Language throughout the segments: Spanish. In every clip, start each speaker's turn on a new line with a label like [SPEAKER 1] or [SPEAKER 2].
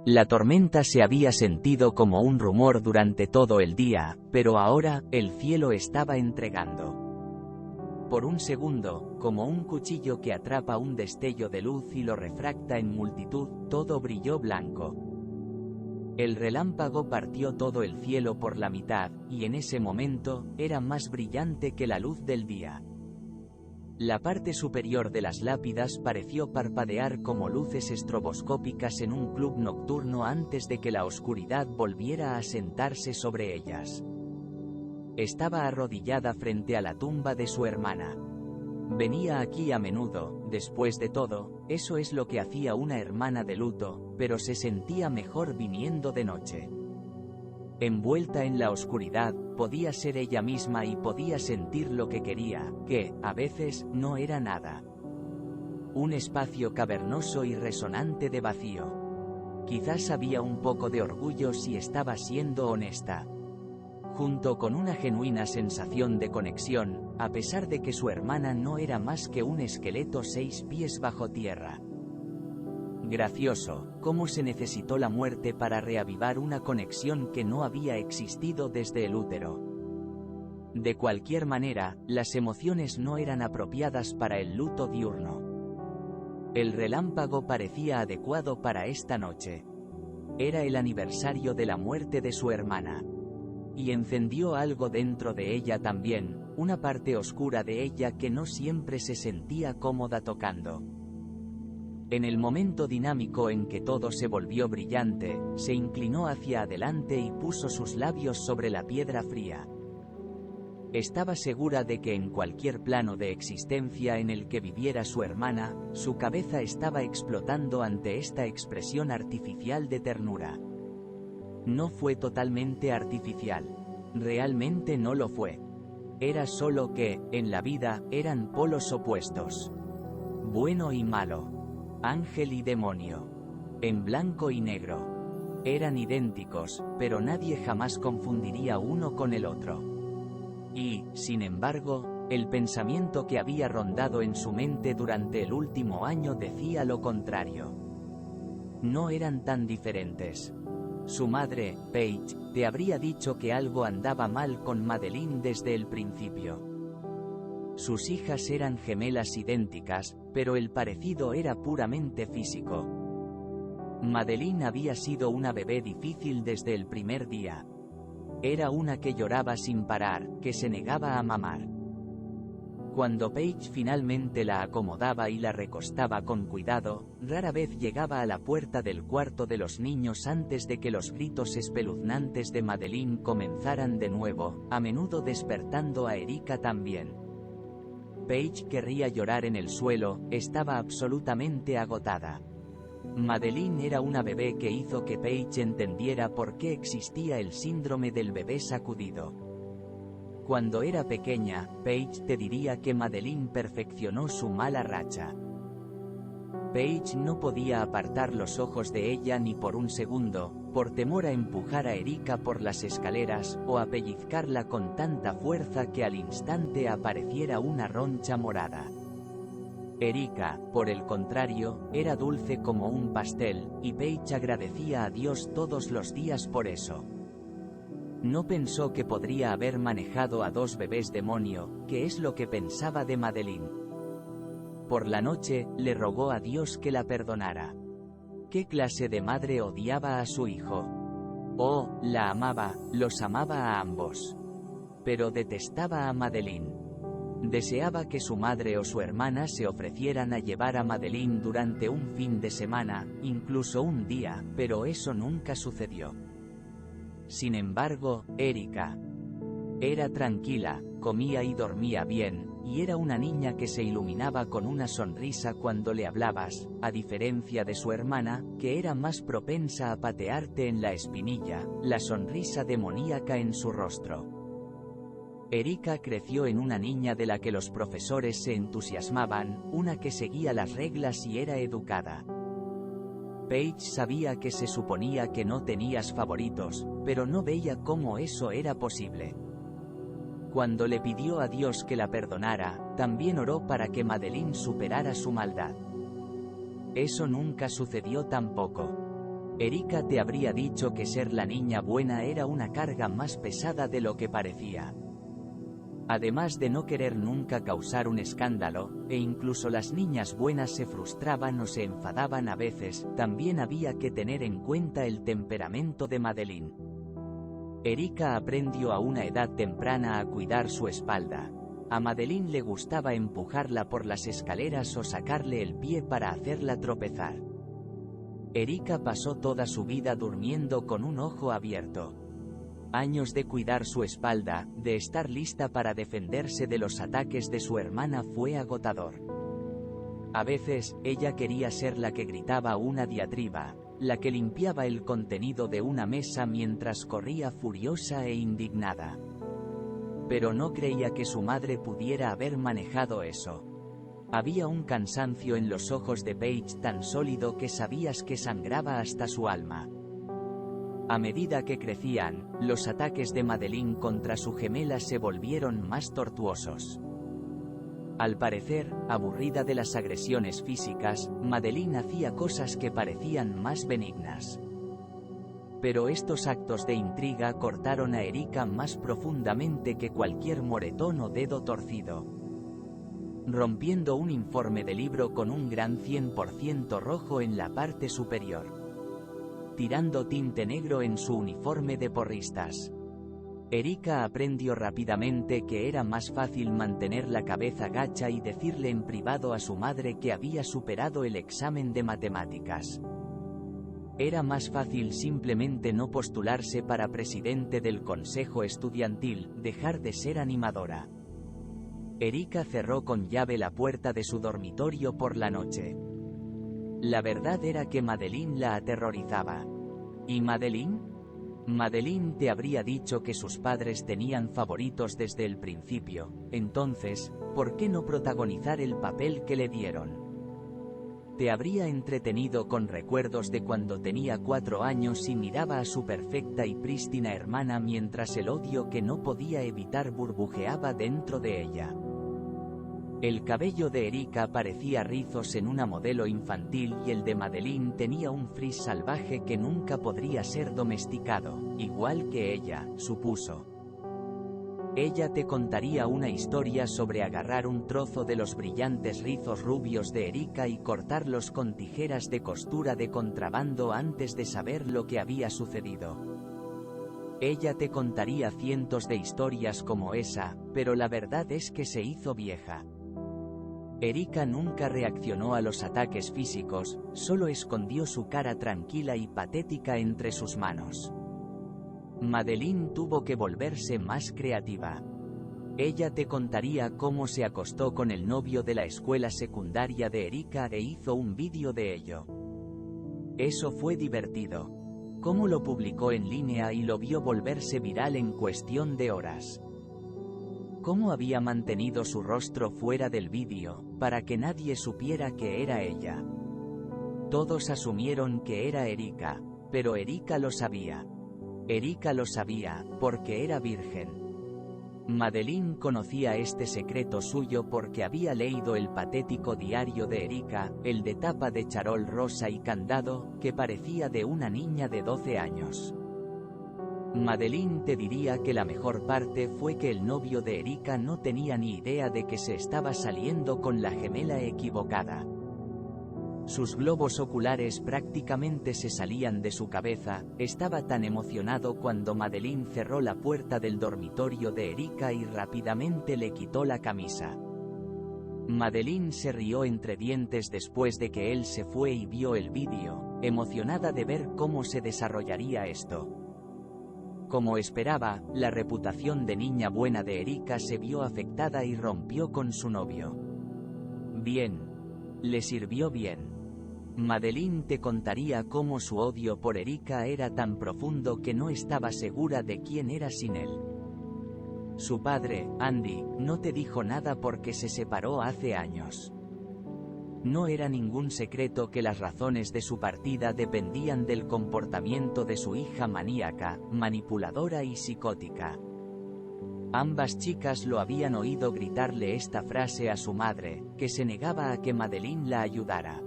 [SPEAKER 1] La tormenta se había sentido como un rumor durante todo el día, pero ahora, el cielo estaba entregando. Por un segundo, como un cuchillo que atrapa un destello de luz y lo refracta en multitud, todo brilló blanco. El relámpago partió todo el cielo por la mitad, y en ese momento, era más brillante que la luz del día. La parte superior de las lápidas pareció parpadear como luces estroboscópicas en un club nocturno antes de que la oscuridad volviera a sentarse sobre ellas. Estaba arrodillada frente a la tumba de su hermana. Venía aquí a menudo, después de todo, eso es lo que hacía una hermana de luto, pero se sentía mejor viniendo de noche. Envuelta en la oscuridad, podía ser ella misma y podía sentir lo que quería, que, a veces, no era nada. Un espacio cavernoso y resonante de vacío. Quizás había un poco de orgullo si estaba siendo honesta. Junto con una genuina sensación de conexión, a pesar de que su hermana no era más que un esqueleto 6 pies bajo tierra. Gracioso, cómo se necesitó la muerte para reavivar una conexión que no había existido desde el útero. De cualquier manera, las emociones no eran apropiadas para el luto diurno. El relámpago parecía adecuado para esta noche. Era el aniversario de la muerte de su hermana. Y encendió algo dentro de ella también, una parte oscura de ella que no siempre se sentía cómoda tocando. En el momento dinámico en que todo se volvió brillante, se inclinó hacia adelante y puso sus labios sobre la piedra fría. Estaba segura de que en cualquier plano de existencia en el que viviera su hermana, su cabeza estaba explotando ante esta expresión artificial de ternura. No fue totalmente artificial. Realmente no lo fue. Era solo que, en la vida, eran polos opuestos. Bueno y malo. Ángel y demonio. En blanco y negro. Eran idénticos, pero nadie jamás confundiría uno con el otro. Y, sin embargo, el pensamiento que había rondado en su mente durante el último año decía lo contrario. No eran tan diferentes. Su madre, Paige, te habría dicho que algo andaba mal con Madeline desde el principio. Sus hijas eran gemelas idénticas, pero el parecido era puramente físico. Madeline había sido una bebé difícil desde el primer día. Era una que lloraba sin parar, que se negaba a mamar. Cuando Paige finalmente la acomodaba y la recostaba con cuidado, rara vez llegaba a la puerta del cuarto de los niños antes de que los gritos espeluznantes de Madeline comenzaran de nuevo, a menudo despertando a Erika también. Paige querría llorar en el suelo, estaba absolutamente agotada. Madeline era una bebé que hizo que Paige entendiera por qué existía el síndrome del bebé sacudido. Cuando era pequeña, Paige te diría que Madeline perfeccionó su mala racha. Paige no podía apartar los ojos de ella ni por un segundo, por temor a empujar a Erika por las escaleras, o a pellizcarla con tanta fuerza que al instante apareciera una roncha morada. Erika, por el contrario, era dulce como un pastel, y Paige agradecía a Dios todos los días por eso. No pensó que podría haber manejado a 2 bebés demonio, que es lo que pensaba de Madeline. Por la noche, le rogó a Dios que la perdonara. ¿Qué clase de madre odiaba a su hijo? Oh, la amaba, los amaba a ambos. Pero detestaba a Madeline. Deseaba que su madre o su hermana se ofrecieran a llevar a Madeline durante un fin de semana, incluso un día, pero eso nunca sucedió. Sin embargo, Erika era tranquila, comía y dormía bien, y era una niña que se iluminaba con una sonrisa cuando le hablabas, a diferencia de su hermana, que era más propensa a patearte en la espinilla, la sonrisa demoníaca en su rostro. Erika creció en una niña de la que los profesores se entusiasmaban, una que seguía las reglas y era educada. Paige sabía que se suponía que no tenías favoritos, pero no veía cómo eso era posible. Cuando le pidió a Dios que la perdonara, también oró para que Madeline superara su maldad. Eso nunca sucedió tampoco. Erika te habría dicho que ser la niña buena era una carga más pesada de lo que parecía. Además de no querer nunca causar un escándalo, e incluso las niñas buenas se frustraban o se enfadaban a veces, también había que tener en cuenta el temperamento de Madeline. Erika aprendió a una edad temprana a cuidar su espalda. A Madeline le gustaba empujarla por las escaleras o sacarle el pie para hacerla tropezar. Erika pasó toda su vida durmiendo con un ojo abierto. Años de cuidar su espalda, de estar lista para defenderse de los ataques de su hermana fue agotador. A veces, ella quería ser la que gritaba una diatriba, la que limpiaba el contenido de una mesa mientras corría furiosa e indignada. Pero no creía que su madre pudiera haber manejado eso. Había un cansancio en los ojos de Paige tan sólido que sabías que sangraba hasta su alma. A medida que crecían, los ataques de Madeline contra su gemela se volvieron más tortuosos. Al parecer, aburrida de las agresiones físicas, Madeline hacía cosas que parecían más benignas. Pero estos actos de intriga cortaron a Erika más profundamente que cualquier moretón o dedo torcido. Rompiendo un informe de libro con un gran 100% rojo en la parte superior. Tirando tinte negro en su uniforme de porristas. Erika aprendió rápidamente que era más fácil mantener la cabeza gacha y decirle en privado a su madre que había superado el examen de matemáticas. Era más fácil simplemente no postularse para presidente del consejo estudiantil, dejar de ser animadora. Erika cerró con llave la puerta de su dormitorio por la noche. La verdad era que Madeline la aterrorizaba. ¿Y Madeline? Madeline te habría dicho que sus padres tenían favoritos desde el principio, entonces, ¿por qué no protagonizar el papel que le dieron? Te habría entretenido con recuerdos de cuando tenía 4 años y miraba a su perfecta y prístina hermana mientras el odio que no podía evitar burbujeaba dentro de ella. El cabello de Erika parecía rizos en una modelo infantil y el de Madeline tenía un frizz salvaje que nunca podría ser domesticado, igual que ella, supuso. Ella te contaría una historia sobre agarrar un trozo de los brillantes rizos rubios de Erika y cortarlos con tijeras de costura de contrabando antes de saber lo que había sucedido. Ella te contaría cientos de historias como esa, pero la verdad es que se hizo vieja. Erika nunca reaccionó a los ataques físicos, solo escondió su cara tranquila y patética entre sus manos. Madeline tuvo que volverse más creativa. Ella te contaría cómo se acostó con el novio de la escuela secundaria de Erika e hizo un vídeo de ello. Eso fue divertido. Cómo lo publicó en línea y lo vio volverse viral en cuestión de horas. Cómo había mantenido su rostro fuera del vídeo, para que nadie supiera que era ella. Todos asumieron que era Erika, pero Erika lo sabía. Erika lo sabía, porque era virgen. Madeline conocía este secreto suyo porque había leído el patético diario de Erika, el de tapa de charol rosa y candado, que parecía de una niña de 12 años. Madeline te diría que la mejor parte fue que el novio de Erika no tenía ni idea de que se estaba saliendo con la gemela equivocada. Sus globos oculares prácticamente se salían de su cabeza, estaba tan emocionado cuando Madeline cerró la puerta del dormitorio de Erika y rápidamente le quitó la camisa. Madeline se rió entre dientes después de que él se fue y vio el vídeo, emocionada de ver cómo se desarrollaría esto. Como esperaba, la reputación de niña buena de Erika se vio afectada y rompió con su novio. Bien. Le sirvió bien. Madeline te contaría cómo su odio por Erika era tan profundo que no estaba segura de quién era sin él. Su padre, Andy, no te dijo nada porque se separó hace años. No era ningún secreto que las razones de su partida dependían del comportamiento de su hija maníaca, manipuladora y psicótica. Ambas chicas lo habían oído gritarle esta frase a su madre, que se negaba a que Madeline la ayudara.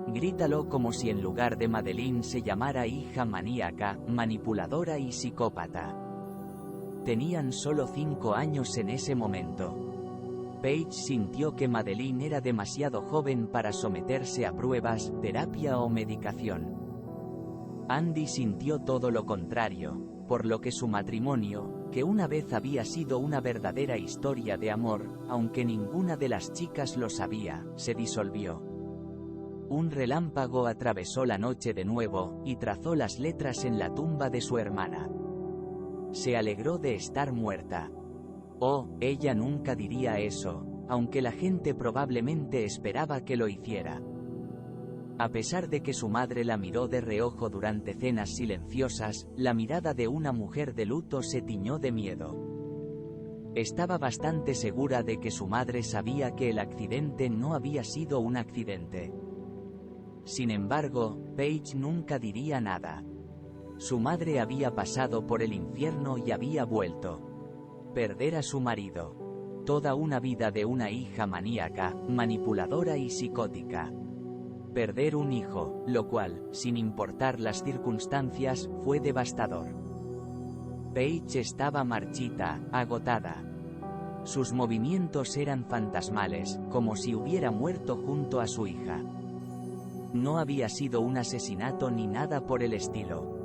[SPEAKER 1] Grítalo como si en lugar de Madeline se llamara hija maníaca, manipuladora y psicópata. Tenían solo 5 años en ese momento. Paige sintió que Madeline era demasiado joven para someterse a pruebas, terapia o medicación. Andy sintió todo lo contrario, por lo que su matrimonio, que una vez había sido una verdadera historia de amor, aunque ninguna de las chicas lo sabía, se disolvió. Un relámpago atravesó la noche de nuevo, y trazó las letras en la tumba de su hermana. Se alegró de estar muerta. Oh, ella nunca diría eso, aunque la gente probablemente esperaba que lo hiciera. A pesar de que su madre la miró de reojo durante cenas silenciosas, la mirada de una mujer de luto se tiñó de miedo. Estaba bastante segura de que su madre sabía que el accidente no había sido un accidente. Sin embargo, Paige nunca diría nada. Su madre había pasado por el infierno y había vuelto. Perder a su marido. Toda una vida de una hija maníaca, manipuladora y psicótica. Perder un hijo, lo cual, sin importar las circunstancias, fue devastador. Paige estaba marchita, agotada. Sus movimientos eran fantasmales, como si hubiera muerto junto a su hija. No había sido un asesinato ni nada por el estilo.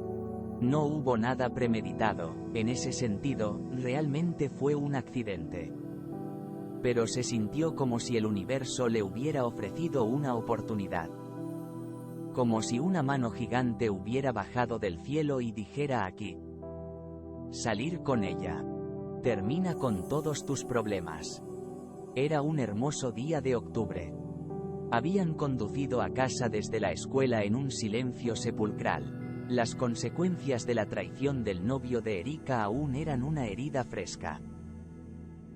[SPEAKER 1] No hubo nada premeditado, en ese sentido, realmente fue un accidente. Pero se sintió como si el universo le hubiera ofrecido una oportunidad. Como si una mano gigante hubiera bajado del cielo y dijera aquí. Salir con ella. Termina con todos tus problemas. Era un hermoso día de octubre. Habían conducido a casa desde la escuela en un silencio sepulcral. Las consecuencias de la traición del novio de Erika aún eran una herida fresca.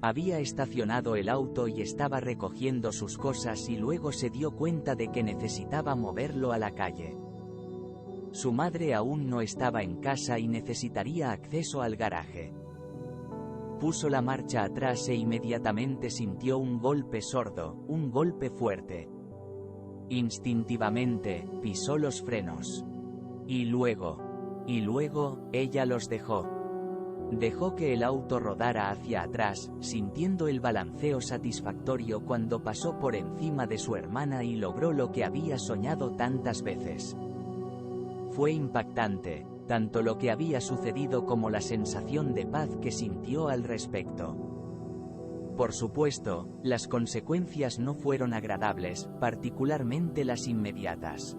[SPEAKER 1] Había estacionado el auto y estaba recogiendo sus cosas y luego se dio cuenta de que necesitaba moverlo a la calle. Su madre aún no estaba en casa y necesitaría acceso al garaje. Puso la marcha atrás e inmediatamente sintió un golpe sordo, un golpe fuerte. Instintivamente, pisó los frenos. Y luego, ella los dejó. Dejó que el auto rodara hacia atrás, sintiendo el balanceo satisfactorio cuando pasó por encima de su hermana y logró lo que había soñado tantas veces. Fue impactante, tanto lo que había sucedido como la sensación de paz que sintió al respecto. Por supuesto, las consecuencias no fueron agradables, particularmente las inmediatas.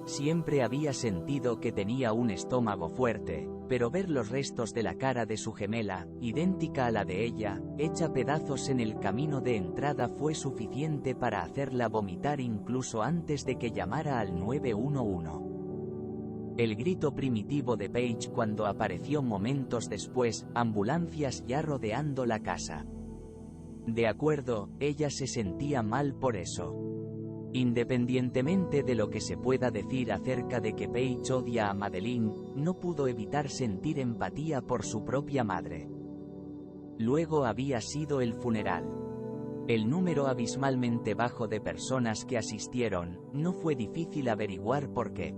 [SPEAKER 1] Siempre había sentido que tenía un estómago fuerte, pero ver los restos de la cara de su gemela, idéntica a la de ella, hecha pedazos en el camino de entrada fue suficiente para hacerla vomitar incluso antes de que llamara al 911. El grito primitivo de Paige cuando apareció momentos después, ambulancias ya rodeando la casa. De acuerdo, ella se sentía mal por eso. Independientemente de lo que se pueda decir acerca de que Paige odia a Madeline, no pudo evitar sentir empatía por su propia madre. Luego había sido el funeral. El número abismalmente bajo de personas que asistieron, no fue difícil averiguar por qué.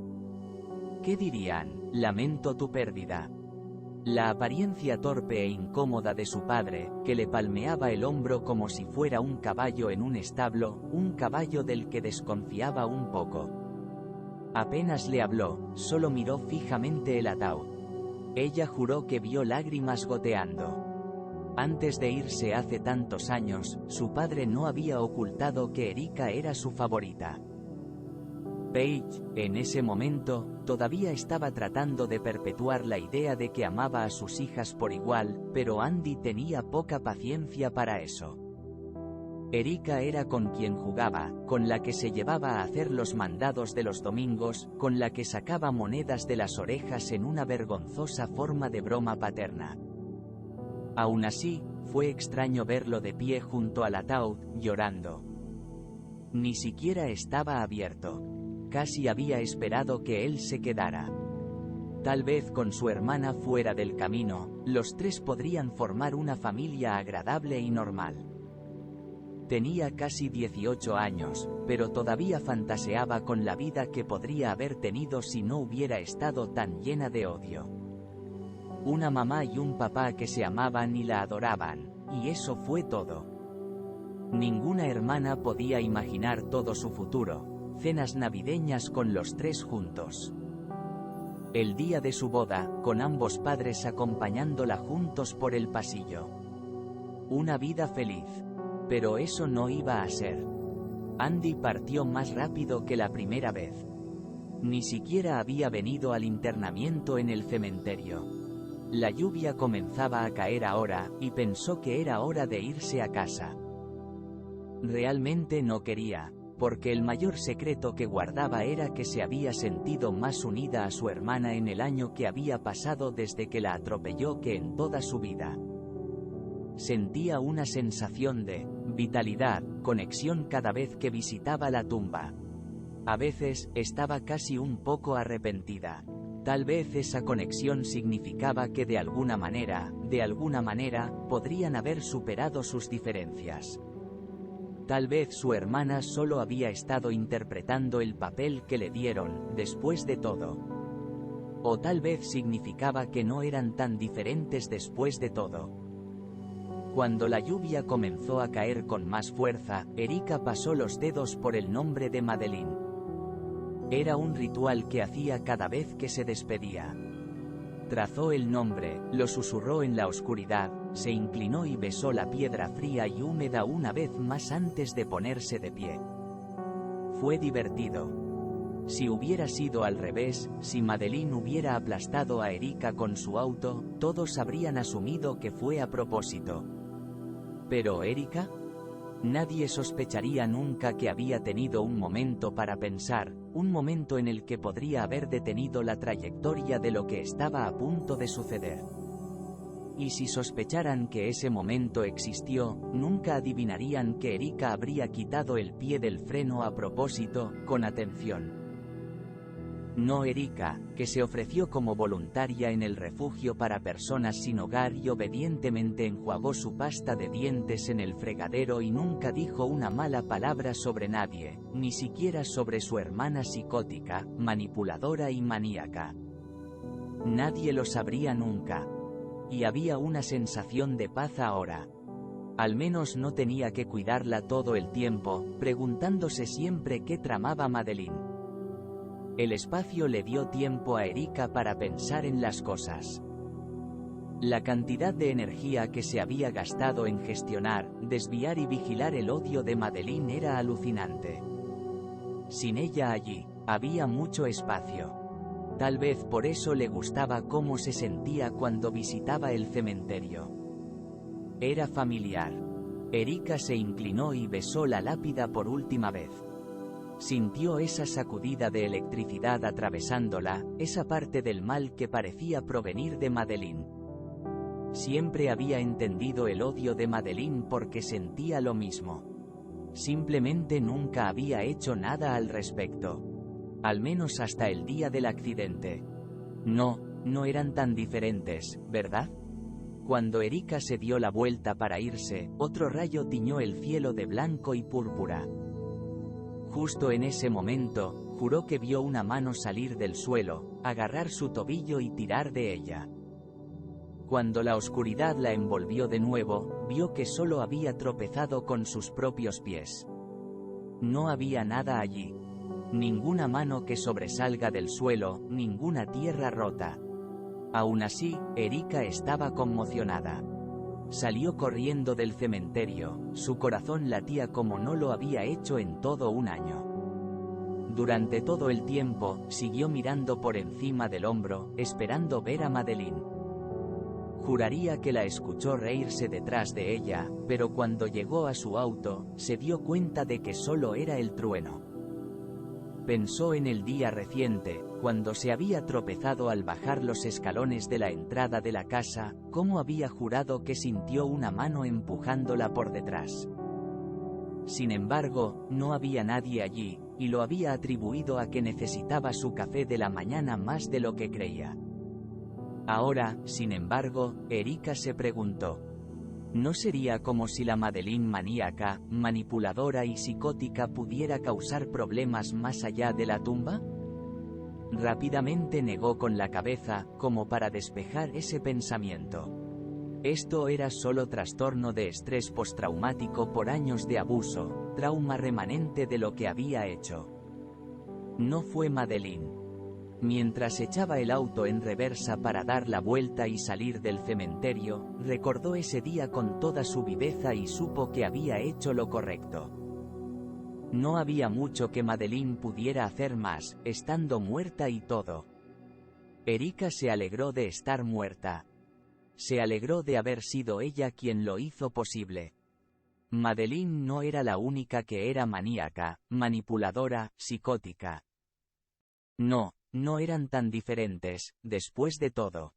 [SPEAKER 1] ¿Qué dirían? Lamento tu pérdida. La apariencia torpe e incómoda de su padre, que le palmeaba el hombro como si fuera un caballo en un establo, un caballo del que desconfiaba un poco. Apenas le habló, solo miró fijamente el ataúd. Ella juró que vio lágrimas goteando. Antes de irse hace tantos años, su padre no había ocultado que Erika era su favorita. Paige, en ese momento, todavía estaba tratando de perpetuar la idea de que amaba a sus hijas por igual, pero Andy tenía poca paciencia para eso. Erika era con quien jugaba, con la que se llevaba a hacer los mandados de los domingos, con la que sacaba monedas de las orejas en una vergonzosa forma de broma paterna. Aún así, fue extraño verlo de pie junto al ataúd, llorando. Ni siquiera estaba abierto. Casi había esperado que él se quedara. Tal vez con su hermana fuera del camino, los tres podrían formar una familia agradable y normal. Tenía casi 18 años, pero todavía fantaseaba con la vida que podría haber tenido si no hubiera estado tan llena de odio. Una mamá y un papá que se amaban y la adoraban, y eso fue todo. Ninguna hermana podía imaginar todo su futuro, cenas navideñas con los tres juntos. El día de su boda, con ambos padres acompañándola juntos por el pasillo. Una vida feliz. Pero eso no iba a ser. Andy partió más rápido que la primera vez. Ni siquiera había venido al internamiento en el cementerio. La lluvia comenzaba a caer ahora, y pensó que era hora de irse a casa. Realmente no quería, porque el mayor secreto que guardaba era que se había sentido más unida a su hermana en el año que había pasado desde que la atropelló que en toda su vida. Sentía una sensación de vitalidad, conexión cada vez que visitaba la tumba. A veces, estaba casi un poco arrepentida. Tal vez esa conexión significaba que de alguna manera, podrían haber superado sus diferencias. Tal vez su hermana solo había estado interpretando el papel que le dieron, después de todo. O tal vez significaba que no eran tan diferentes después de todo. Cuando la lluvia comenzó a caer con más fuerza, Erika pasó los dedos por el nombre de Madeleine. Era un ritual que hacía cada vez que se despedía. Trazó el nombre, lo susurró en la oscuridad, se inclinó y besó la piedra fría y húmeda una vez más antes de ponerse de pie. Fue divertido. Si hubiera sido al revés, si Madeleine hubiera aplastado a Erika con su auto, todos habrían asumido que fue a propósito. ¿Pero Erika? Nadie sospecharía nunca que había tenido un momento para pensar, un momento en el que podría haber detenido la trayectoria de lo que estaba a punto de suceder. Y si sospecharan que ese momento existió, nunca adivinarían que Erika habría quitado el pie del freno a propósito, con atención. No Erika, que se ofreció como voluntaria en el refugio para personas sin hogar y obedientemente enjuagó su pasta de dientes en el fregadero y nunca dijo una mala palabra sobre nadie, ni siquiera sobre su hermana psicótica, manipuladora y maníaca. Nadie lo sabría nunca. Y había una sensación de paz ahora. Al menos no tenía que cuidarla todo el tiempo, preguntándose siempre qué tramaba Madeleine. El espacio le dio tiempo a Erika para pensar en las cosas. La cantidad de energía que se había gastado en gestionar, desviar y vigilar el odio de Madeleine era alucinante. Sin ella allí, había mucho espacio. Tal vez por eso le gustaba cómo se sentía cuando visitaba el cementerio. Era familiar. Erika se inclinó y besó la lápida por última vez. Sintió esa sacudida de electricidad atravesándola, esa parte del mal que parecía provenir de Madeleine. Siempre había entendido el odio de Madeleine porque sentía lo mismo. Simplemente nunca había hecho nada al respecto. Al menos hasta el día del accidente. No eran tan diferentes, ¿verdad? Cuando Erika se dio la vuelta para irse, otro rayo tiñó el cielo de blanco y púrpura. Justo en ese momento, juró que vio una mano salir del suelo, agarrar su tobillo y tirar de ella. Cuando la oscuridad la envolvió de nuevo, vio que solo había tropezado con sus propios pies. No había nada allí. Ninguna mano que sobresalga del suelo, ninguna tierra rota. Aún así, Erika estaba conmocionada. Salió corriendo del cementerio, su corazón latía como no lo había hecho en todo un año. Durante todo el tiempo, siguió mirando por encima del hombro, esperando ver a Madeleine. Juraría que la escuchó reírse detrás de ella, pero cuando llegó a su auto, se dio cuenta de que solo era el trueno. Pensó en el día reciente, cuando se había tropezado al bajar los escalones de la entrada de la casa, cómo había jurado que sintió una mano empujándola por detrás. Sin embargo, no había nadie allí, y lo había atribuido a que necesitaba su café de la mañana más de lo que creía. Ahora, sin embargo, Erika se preguntó: ¿No sería como si la Madeleine maníaca, manipuladora y psicótica pudiera causar problemas más allá de la tumba? Rápidamente negó con la cabeza, como para despejar ese pensamiento. Esto era solo trastorno de estrés postraumático por años de abuso, trauma remanente de lo que había hecho. No fue Madeleine. Mientras echaba el auto en reversa para dar la vuelta y salir del cementerio, recordó ese día con toda su viveza y supo que había hecho lo correcto. No había mucho que Madeleine pudiera hacer más, estando muerta y todo. Erika se alegró de estar muerta. Se alegró de haber sido ella quien lo hizo posible. Madeleine no era la única que era maníaca, manipuladora, psicótica. No eran tan diferentes, después de todo.